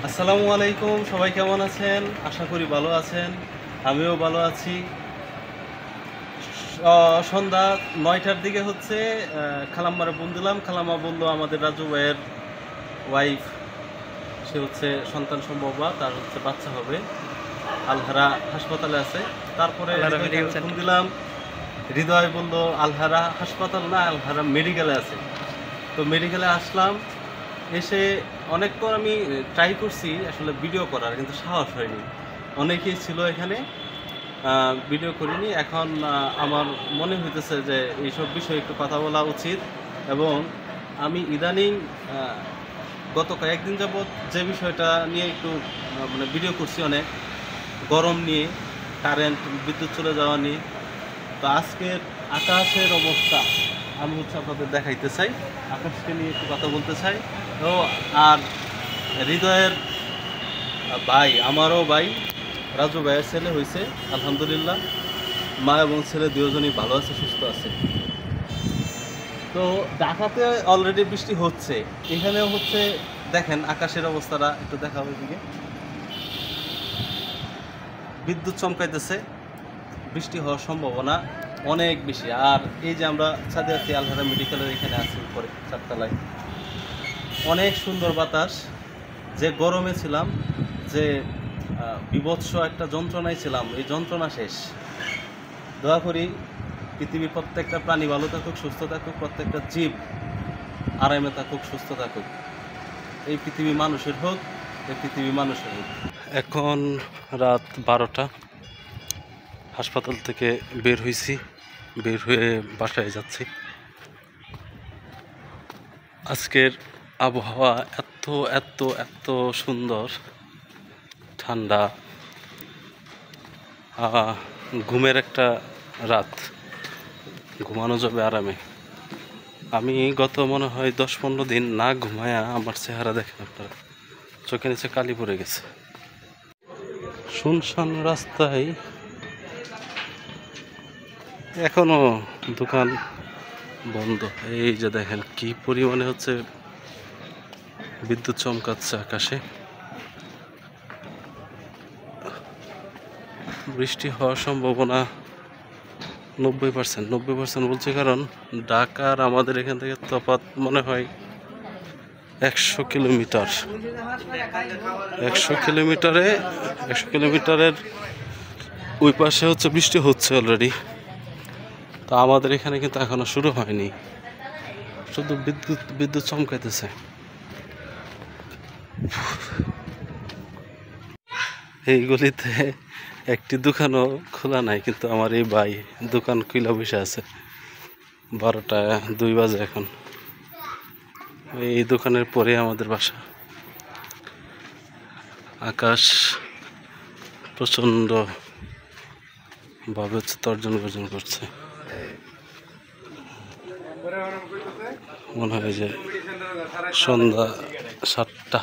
আসসালামু আলাইকুম, সবাই কেমন আছেন? আশা করি ভালো আছেন। আমিও ভালো আছি। সন্ধ্যা ৯টার দিকে হচ্ছে খালাম্মারে ফোন দিলাম। খালাম্মা বলল আমাদের রাজু ভাইয়ের ওয়াইফ, সে হচ্ছে সন্তান সম্ভবা, তার হচ্ছে বাচ্চা হবে, আলহারা হাসপাতালে আছে। তারপরে হৃদয়কে ফোন দিলাম। হৃদয় বলল আলহারা হাসপাতাল না, আলহারা মেডিকেলে আছে। তো মেডিকেলে আসলাম। এসে অনেকক্ষণ আমি ট্রাই করছি আসলে ভিডিও করার, কিন্তু সাহস হয়নি। অনেকেই ছিল এখানে, ভিডিও করিনি। এখন আমার মনে হইতেছে যে এইসব বিষয়ে একটু কথা বলা উচিত। এবং আমি ইদানিং গত কয়েকদিন যাবৎ যে বিষয়টা নিয়ে একটু মানে ভিডিও করছি, অনেক গরম নিয়ে, কারেন্ট বিদ্যুৎ চলে যাওয়া নিয়ে। তো আজকের আকাশের অবস্থা আমি হচ্ছে আপনাদের দেখাইতে চাই, আকাশকে নিয়ে একটু কথা বলতে চাই। তো আর হৃদয়ের ভাই, আমারও ভাই, রাজু ভাইয়ের ছেলে হয়েছে আলহামদুলিল্লাহ। মা এবং ছেলে দুজনই ভালো আছে, সুস্থ আছে। তো ঢাকাতে অলরেডি বৃষ্টি হচ্ছে, এখানেও হচ্ছে। দেখেন আকাশের অবস্থাটা একটু দেখাবো এদিকে, বিদ্যুৎ চমকাইতেছে, বৃষ্টি হওয়ার সম্ভাবনা অনেক বেশি। আর এই যে আমরা ছাদে আছি, আলহারা মেডিকেলের এখানে আছি উপরে চারতলায়, অনেক সুন্দর বাতাস। যে গরমে ছিলাম, যে বিভৎস একটা যন্ত্রণায় ছিলাম, এই যন্ত্রণা শেষ। দোয়া করি পৃথিবীর প্রত্যেকটা প্রাণী ভালো থাকুক, সুস্থ থাকুক, প্রত্যেকটা জীব আরামে থাকুক, সুস্থ থাকুক। এই পৃথিবী মানুষের হোক, এই পৃথিবী মানুষের হোক। এখন রাত 12টা, হাসপাতাল থেকে বের হয়েছি, বের হয়ে বাসায় যাচ্ছি। আজকের আবহাওয়া এত এত এত সুন্দর, ঠান্ডা, ঘুমের একটা রাত, ঘুমানো যাবে আরামে। আমি গত মনে হয় 10-15 দিন না ঘুমায়া আমার চেহারা দেখেন আপনারা, চোখে নিচে কালি পড়ে গেছে। শুনশান রাস্তায় এখনো দোকান বন্ধ। এই যে দেখেন কি পরিমাণে হচ্ছে বিদ্যুৎ চমকাচ্ছে আকাশে। বৃষ্টি হওয়ার সম্ভাবনা 90% বলছে, কারণ ঢাকার আমাদের এখান থেকে তফাৎ মনে হয় 100 কিলোমিটার। 100 কিলোমিটারের ওই পাশে হচ্ছে বৃষ্টি হচ্ছে অলরেডি। তা আমাদের এখানে কিন্তু এখনো শুরু হয়নি, শুধু বিদ্যুৎ চমকাইতেছে। এই গলিতে একটি দোকানও খোলা নাই, কিন্তু আমার এই ভাই দোকান খুলে বসে আছে। 12টা 2 বাজে এখন। এই দোকানের পরে আমাদের বাসা। আকাশ প্রচণ্ড ভাবে হচ্ছে তর্জন গর্জন করছে, মনে হয় যে সন্ধ্যা 7টা।